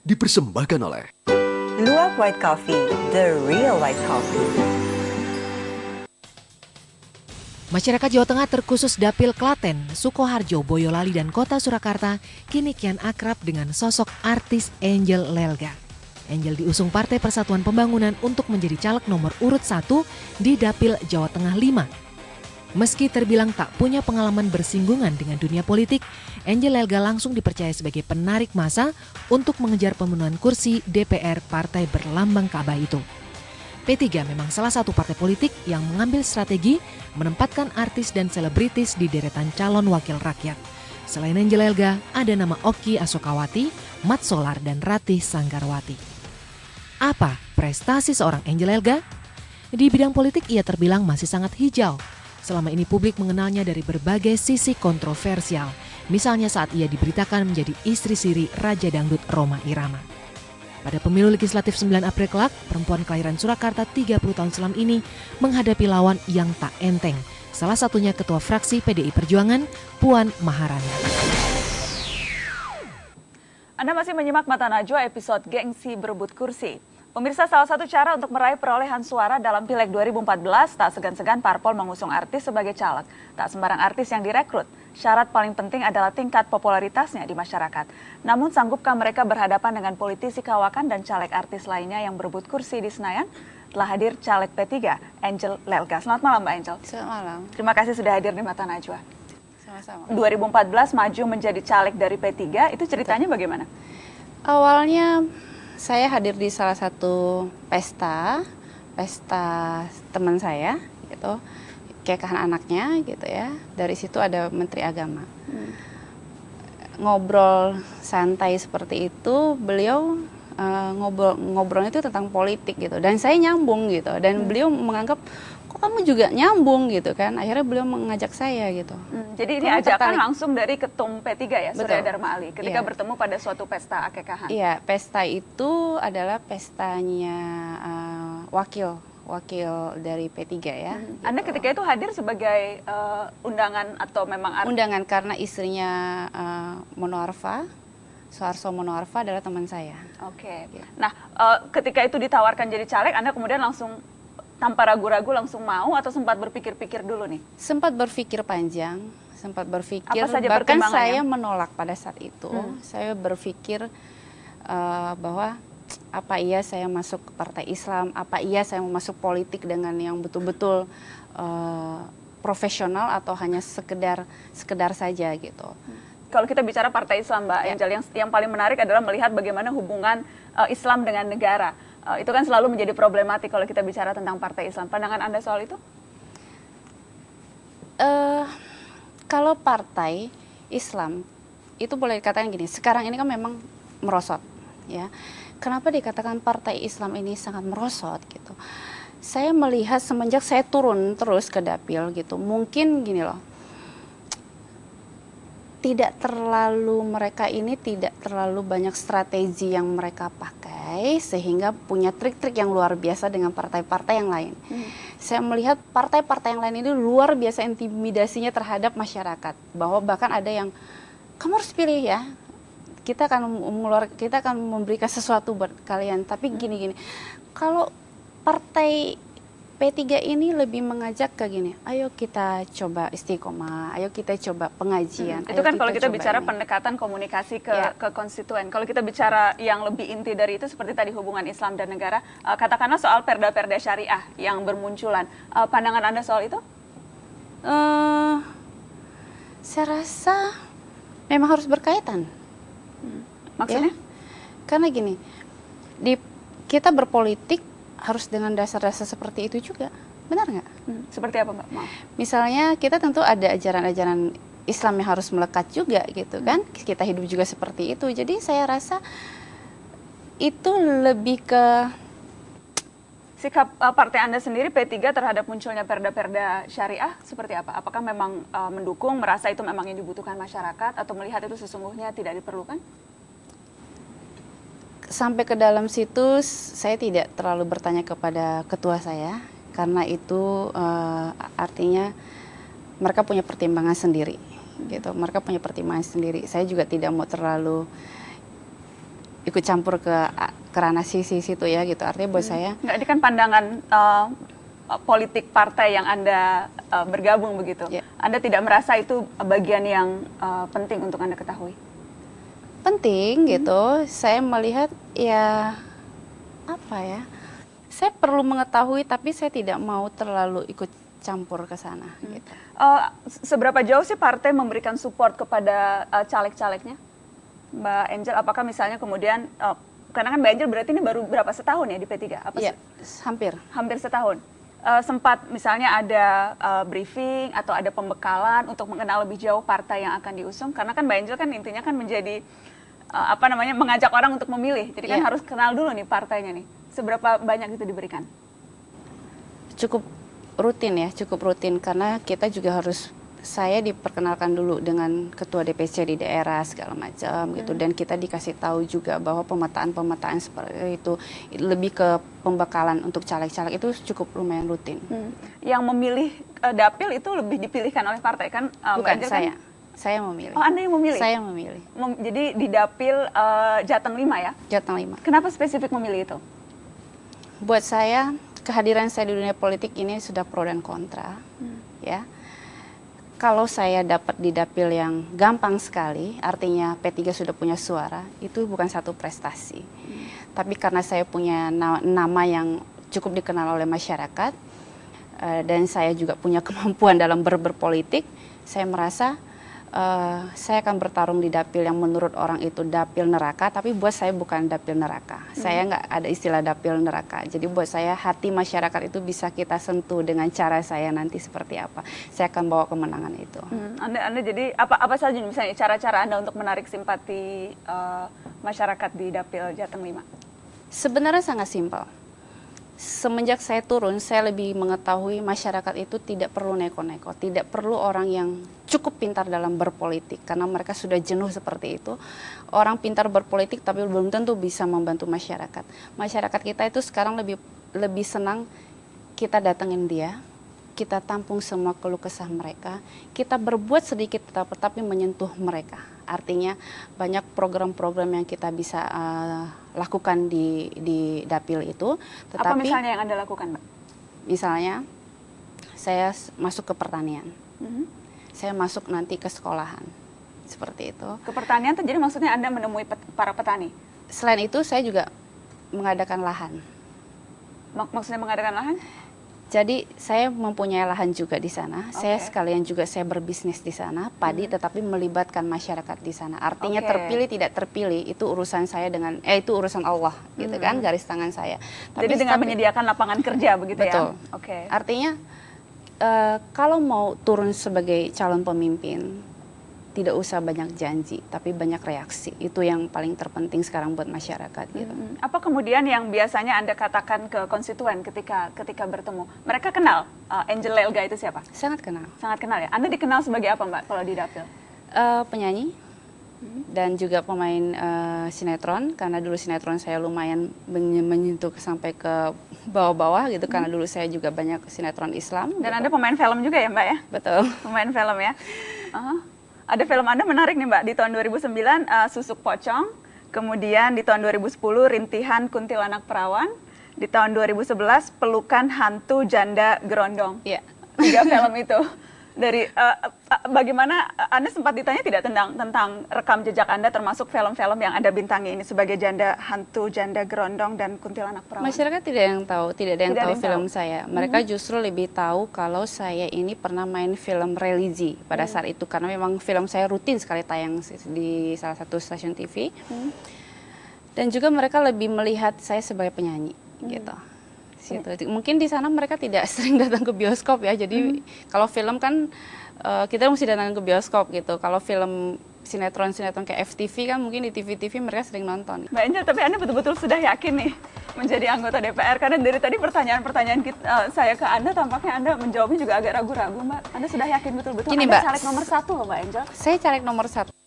dipersembahkan oleh Luwak White Coffee, the real white coffee. Masyarakat Jawa Tengah terkhusus Dapil Klaten, Sukoharjo, Boyolali, dan Kota Surakarta kini kian akrab dengan sosok artis Angel Lelga. Angel diusung Partai Persatuan Pembangunan untuk menjadi caleg nomor urut 1 di Dapil Jawa Tengah 5. Meski terbilang tak punya pengalaman bersinggungan dengan dunia politik, Angel Lelga langsung dipercaya sebagai penarik massa untuk mengejar pemenuhan kursi DPR partai berlambang Ka'bah itu. P3 memang salah satu partai politik yang mengambil strategi menempatkan artis dan selebritis di deretan calon wakil rakyat. Selain Angel Lelga, ada nama Oki Asokawati, Mat Solar, dan Ratih Sanggarwati. Apa prestasi seorang Angel Lelga? Di bidang politik ia terbilang masih sangat hijau. Selama ini publik mengenalnya dari berbagai sisi kontroversial. Misalnya saat ia diberitakan menjadi istri siri Raja Dangdut Rhoma Irama. Pada pemilu legislatif 9 April kelak, perempuan kelahiran Surakarta 30 tahun silam ini menghadapi lawan yang tak enteng. Salah satunya Ketua Fraksi PDI Perjuangan, Puan Maharani. Anda masih menyimak Mata Najwa episode Gengsi Berebut Kursi. Pemirsa, salah satu cara untuk meraih perolehan suara dalam Pileg 2014, tak segan-segan parpol mengusung artis sebagai caleg. Tak sembarang artis yang direkrut. Syarat paling penting adalah tingkat popularitasnya di masyarakat. Namun sanggupkah mereka berhadapan dengan politisi kawakan dan caleg artis lainnya yang berebut kursi di Senayan? Telah hadir caleg P3, Angel Lelga. Selamat malam Mbak Angel. Selamat malam. Terima kasih sudah hadir di Mata Najwa. Sama-sama. 2014 maju menjadi caleg dari P3, itu ceritanya bagaimana? Awalnya saya hadir di salah satu pesta teman saya gitu, kekahan anaknya gitu ya. Dari situ ada Menteri Agama. Ngobrol santai seperti itu, beliau ngobrolnya itu tentang politik gitu, dan saya nyambung gitu, dan beliau menganggap kok kamu juga nyambung gitu kan. Akhirnya beliau mengajak saya gitu. Jadi ini Kamu ajakan tertarik? langsung dari Ketum P3 ya, Surya Betul. Dharma Ali, ketika Iya. bertemu pada suatu pesta akekahan. Iya, pesta itu adalah pestanya wakil dari P3 ya. Anda gitu. ketika itu hadir sebagai undangan atau memang Undangan karena istrinya Monoarfa, Soeharto Monoarfa adalah teman saya. Oke. Gitu. Nah, ketika itu ditawarkan jadi caleg, Anda kemudian langsung tanpa ragu-ragu langsung mau atau sempat berpikir-pikir dulu nih? Sempat berpikir panjang, sempat berpikir, Apa saja bahkan pertimbangannya? saya menolak pada saat itu. Saya berpikir bahwa apa iya saya masuk ke Partai Islam, apa iya saya mau masuk politik dengan yang betul-betul profesional atau hanya sekedar saja gitu. Kalau kita bicara Partai Islam, Mbak Angel, yang paling menarik adalah melihat bagaimana hubungan Islam dengan negara. Itu kan selalu menjadi problematik kalau kita bicara tentang Partai Islam. Pandangan Anda soal itu? Kalau partai Islam itu boleh dikatakan gini, sekarang ini kan memang merosot ya. Kenapa dikatakan partai Islam ini sangat merosot gitu? Saya melihat semenjak saya turun terus ke dapil gitu, mungkin gini loh, mereka ini tidak terlalu banyak strategi yang mereka pakai sehingga punya trik-trik yang luar biasa dengan partai-partai yang lain. Saya melihat partai-partai yang lain ini luar biasa intimidasinya terhadap masyarakat, bahwa bahkan ada yang kamu harus pilih ya, kita akan memberikan sesuatu buat kalian, tapi gini-gini. Kalau partai P3 ini lebih mengajak ke gini, ayo kita coba istiqomah, ayo kita coba pengajian. Itu kan kalau kita coba bicara ini. pendekatan komunikasi ke, Ya. ke konstituen. Kalau kita bicara yang lebih inti dari itu seperti tadi hubungan Islam dan negara, katakanlah soal perda-perda syariah yang bermunculan. Pandangan Anda soal itu? Saya rasa memang harus berkaitan. Maksudnya? Ya. Karena gini, kita berpolitik harus dengan dasar-dasar seperti itu juga, benar nggak? Seperti apa, Mbak? Maaf. Misalnya kita tentu ada ajaran-ajaran Islam yang harus melekat juga gitu kan, kita hidup juga seperti itu. Jadi saya rasa itu lebih ke Sikap partai Anda sendiri P3 terhadap munculnya perda-perda syariah seperti apa? Apakah memang mendukung, merasa itu memang yang dibutuhkan masyarakat, atau melihat itu sesungguhnya tidak diperlukan? sampai ke dalam situ saya tidak terlalu bertanya kepada ketua saya, karena itu artinya mereka punya pertimbangan sendiri gitu. Mereka punya pertimbangan sendiri. Saya juga tidak mau terlalu ikut campur ke ranah sisi situ ya gitu. Artinya buat saya Nggak, ini kan pandangan politik partai yang Anda bergabung begitu. Ya. Anda tidak merasa itu bagian yang penting untuk Anda ketahui? penting gitu. Saya melihat ya apa ya? Saya perlu mengetahui tapi saya tidak mau terlalu ikut campur ke sana gitu. Seberapa jauh sih partai memberikan support kepada caleg-calegnya, Mbak Angel? Apakah misalnya kemudian, karena kan Mbak Angel berarti ini baru berapa, setahun ya di P3? Iya, hampir. Hampir setahun. Sempat misalnya ada briefing atau ada pembekalan untuk mengenal lebih jauh partai yang akan diusung? Karena kan Mbak Angel kan intinya kan menjadi mengajak orang untuk memilih. Jadi kan harus kenal dulu nih partainya nih. Seberapa banyak itu diberikan? Cukup rutin karena kita juga harus, saya diperkenalkan dulu dengan ketua DPC di daerah segala macam gitu, dan kita dikasih tahu juga bahwa pemetaan seperti itu lebih ke pembekalan untuk caleg-caleg itu cukup lumayan rutin. Yang memilih dapil itu lebih dipilihkan oleh partai kan? Bukan Angel saya memilih. Oh, Anda yang memilih? Saya memilih. Jadi di dapil Jateng 5 ya? Jateng 5. Kenapa spesifik memilih itu? Buat saya, kehadiran saya di dunia politik ini sudah pro dan kontra, ya. Kalau saya dapat di dapil yang gampang sekali, artinya P3 sudah punya suara, itu bukan satu prestasi. Tapi karena saya punya nama yang cukup dikenal oleh masyarakat, dan saya juga punya kemampuan dalam berpolitik, saya merasa saya akan bertarung di dapil yang menurut orang itu dapil neraka, tapi buat saya bukan dapil neraka. Saya nggak ada istilah dapil neraka. Jadi buat saya hati masyarakat itu bisa kita sentuh dengan cara saya nanti seperti apa. Saya akan bawa kemenangan itu. Anda jadi apa saja misalnya cara-cara Anda untuk menarik simpati masyarakat di dapil Jateng 5? Sebenarnya sangat simpel. Semenjak saya turun, saya lebih mengetahui masyarakat itu tidak perlu neko-neko, tidak perlu orang yang cukup pintar dalam berpolitik, karena mereka sudah jenuh seperti itu. Orang pintar berpolitik tapi belum tentu bisa membantu masyarakat. Masyarakat kita itu sekarang lebih senang kita datengin dia, kita tampung semua keluh kesah mereka, kita berbuat sedikit tetapi menyentuh mereka. Artinya banyak program-program yang kita bisa lakukan di dapil itu. Tetapi, apa misalnya yang Anda lakukan, Mbak? Misalnya, saya masuk ke pertanian, saya masuk nanti ke sekolahan, seperti itu. Ke pertanian itu jadi maksudnya Anda menemui para petani? Selain itu, saya juga mengadakan lahan. Maksudnya mengadakan lahan? Jadi saya mempunyai lahan juga di sana. Saya sekalian juga saya berbisnis di sana, padi, tetapi melibatkan masyarakat di sana. Artinya terpilih tidak terpilih itu urusan saya dengan itu urusan Allah gitu kan, garis tangan saya. Jadi dengan menyediakan lapangan kerja begitu betul. ya? Oke. Artinya kalau mau turun sebagai calon pemimpin, tidak usah banyak janji, tapi banyak reaksi. Itu yang paling terpenting sekarang buat masyarakat gitu. Apa kemudian yang biasanya Anda katakan ke konstituen ketika bertemu? Mereka kenal Angel Lelga itu siapa? Sangat kenal. Sangat kenal ya. Anda dikenal sebagai apa, Mbak, kalau di dapil? Penyanyi dan juga pemain sinetron, karena dulu sinetron saya lumayan menyentuh sampai ke bawah-bawah gitu, karena dulu saya juga banyak sinetron Islam. Dan gitu. Anda pemain film juga ya, Mbak ya? Betul. Pemain film ya. Ada film Anda menarik nih, Mbak. Di tahun 2009 Susuk Pocong, kemudian di tahun 2010 Rintihan Kuntilanak Perawan, di tahun 2011 Pelukan Hantu Janda Gerondong. Iya. 3 film itu. Dari bagaimana Anda sempat ditanya tidak tentang rekam jejak Anda termasuk film-film yang Anda bintangi ini sebagai Janda Hantu Janda Gerondong dan Kuntilanak Perawan? Masyarakat tidak ada yang tahu film saya. Mereka justru lebih tahu kalau saya ini pernah main film religi pada saat itu, karena memang film saya rutin sekali tayang di salah satu stasiun TV. Dan juga mereka lebih melihat saya sebagai penyanyi gitu. Mungkin di sana mereka tidak sering datang ke bioskop ya. Jadi kalau film kan kita mesti datang ke bioskop gitu. Kalau film sinetron kayak FTV kan mungkin di TV-TV mereka sering nonton. Mbak Angel, tapi Anda betul-betul sudah yakin nih menjadi anggota DPR? Karena dari tadi pertanyaan-pertanyaan saya ke Anda, tampaknya Anda menjawabnya juga agak ragu-ragu, Mbak. Anda sudah yakin betul-betul Anda Mbak, caleg nomor 1 loh, Mbak Angel? Saya caleg nomor 1.